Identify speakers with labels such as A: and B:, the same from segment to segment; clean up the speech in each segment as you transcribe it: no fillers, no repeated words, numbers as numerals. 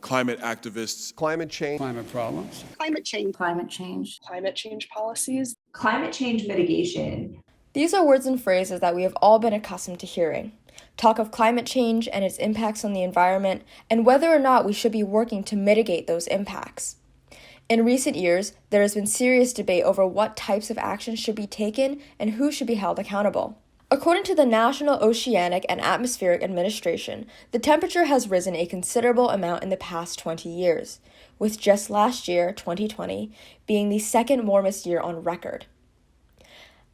A: climate activists,
B: climate change,
C: climate problems,
D: climate change,
E: climate change policies,
F: climate change mitigation.
G: These are words and phrases that we have all been accustomed to hearing. Talk of climate change and its impacts on the environment, and whether or not we should be working to mitigate those impacts. In recent years, there has been serious debate over what types of actions should be taken and who should be held accountable. According to the National Oceanic and Atmospheric Administration, the temperature has risen a considerable amount in the past 20 years, with just last year, 2020, being the second warmest year on record.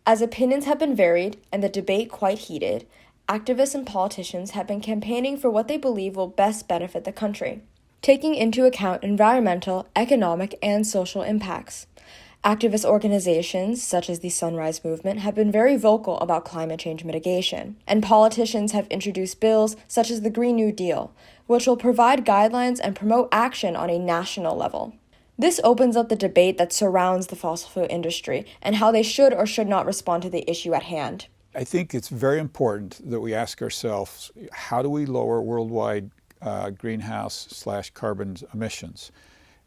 G: As opinions have been varied and the debate quite heated, activists and politicians have been campaigning for what they believe will best benefit the country, taking into account environmental, economic, and social impacts. Activist organizations, such as the Sunrise Movement, have been very vocal about climate change mitigation, and politicians have introduced bills such as the Green New Deal, which will provide guidelines and promote action on a national level. This opens up the debate that surrounds the fossil fuel industry and how they should or should not respond to the issue at hand.
C: I think it's very important that we ask ourselves, how do we lower worldwide greenhouse/carbon emissions?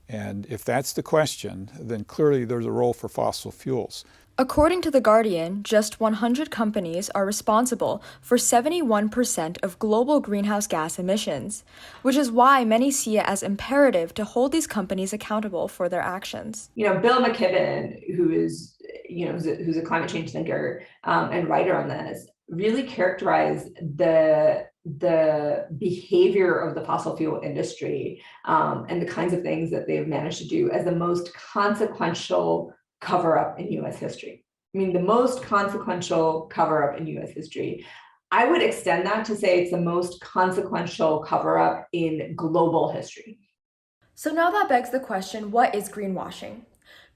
C: And if that's the question, then clearly there's a role for fossil fuels.
G: According to The Guardian, just 100 companies are responsible for 71% of global greenhouse gas emissions, which is why many see it as imperative to hold these companies accountable for their actions.
F: Bill McKibben, who's a climate change thinker and writer on this, really characterized the behavior of the fossil fuel industry and the kinds of things that they've managed to do as the most consequential cover-up in U.S. history. I mean, the most consequential cover-up in U.S. history. I would extend that to say it's the most consequential cover-up in global history.
G: So now that begs the question, what is greenwashing?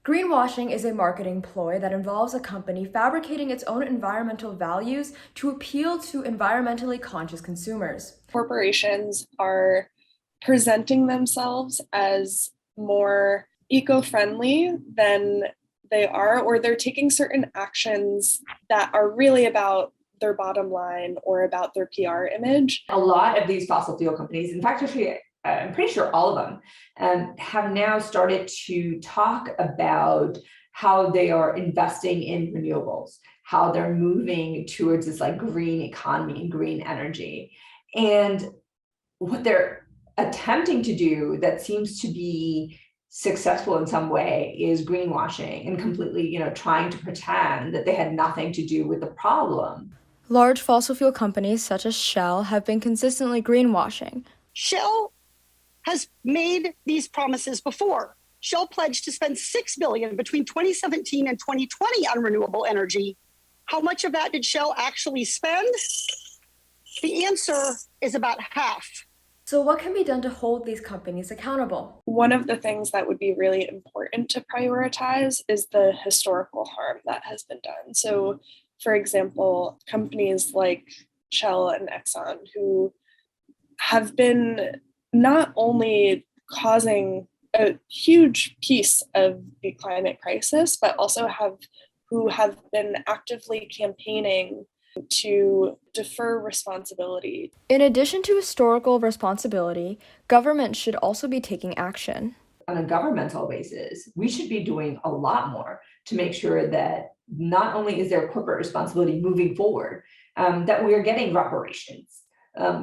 G: Greenwashing is a marketing ploy that involves a company fabricating its own environmental values to appeal to environmentally conscious consumers.
E: Corporations are presenting themselves as more eco-friendly than they are, or they're taking certain actions that are really about their bottom line or about their PR image.
F: A lot of these fossil fuel companies, in fact, actually, I'm pretty sure all of them, have now started to talk about how they are investing in renewables, how they're moving towards this green economy and green energy. And what they're attempting to do that seems to be successful in some way is greenwashing and completely, trying to pretend that they had nothing to do with the problem.
G: Large fossil fuel companies such as Shell have been consistently greenwashing.
D: Shell has made these promises before. Shell pledged to spend $6 billion between 2017 and 2020 on renewable energy. How much of that did Shell actually spend? The answer is about half.
G: So what can be done to hold these companies accountable?
E: One of the things that would be really important to prioritize is the historical harm that has been done. So, for example, companies like Shell and Exxon, who have been not only causing a huge piece of the climate crisis, but also who have been actively campaigning to defer responsibility.
G: In addition to historical responsibility, government should also be taking action.
F: On a governmental basis, we should be doing a lot more to make sure that not only is there corporate responsibility moving forward, that we are getting reparations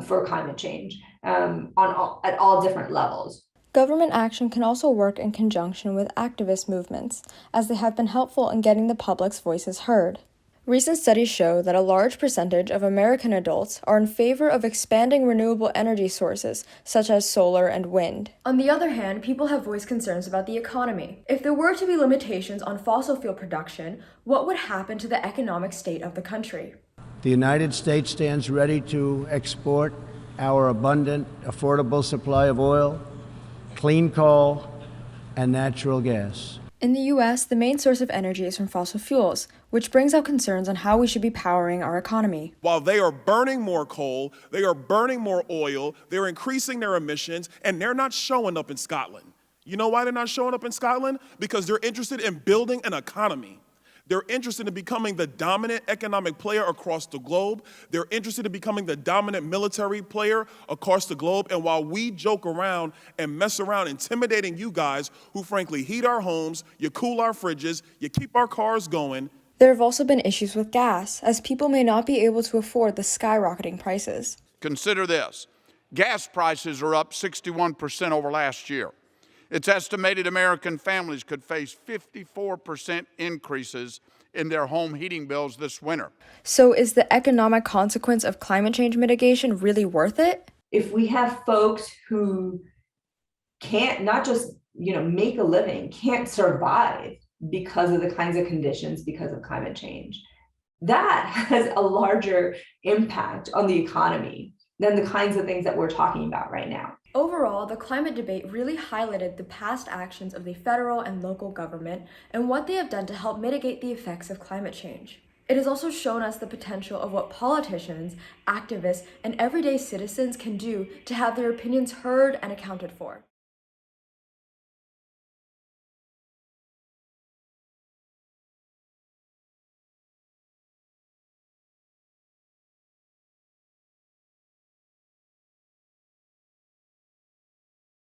F: for climate change at all different levels.
G: Government action can also work in conjunction with activist movements, as they have been helpful in getting the public's voices heard. Recent studies show that a large percentage of American adults are in favor of expanding renewable energy sources, such as solar and wind. On the other hand, people have voiced concerns about the economy. If there were to be limitations on fossil fuel production, what would happen to the economic state of the country?
H: The United States stands ready to export our abundant, affordable supply of oil, clean coal, and natural gas.
G: In the U.S., the main source of energy is from fossil fuels, which brings out concerns on how we should be powering our economy.
A: While they are burning more coal, they are burning more oil, they're increasing their emissions, and they're not showing up in Scotland. You know why they're not showing up in Scotland? Because they're interested in building an economy. They're interested in becoming the dominant economic player across the globe. They're interested in becoming the dominant military player across the globe. And while we joke around and mess around intimidating you guys who frankly heat our homes, you cool our fridges, you keep our cars going.
G: There have also been issues with gas, as people may not be able to afford the skyrocketing prices.
B: Consider this. Gas prices are up 61% over last year. It's estimated American families could face 54% increases in their home heating bills this winter.
G: So is the economic consequence of climate change mitigation really worth it?
F: If we have folks who can't not just, make a living, can't survive because of the kinds of conditions, because of climate change, that has a larger impact on the economy than the kinds of things that we're talking about right now.
G: Overall, the climate debate really highlighted the past actions of the federal and local government and what they have done to help mitigate the effects of climate change. It has also shown us the potential of what politicians, activists, and everyday citizens can do to have their opinions heard and accounted for.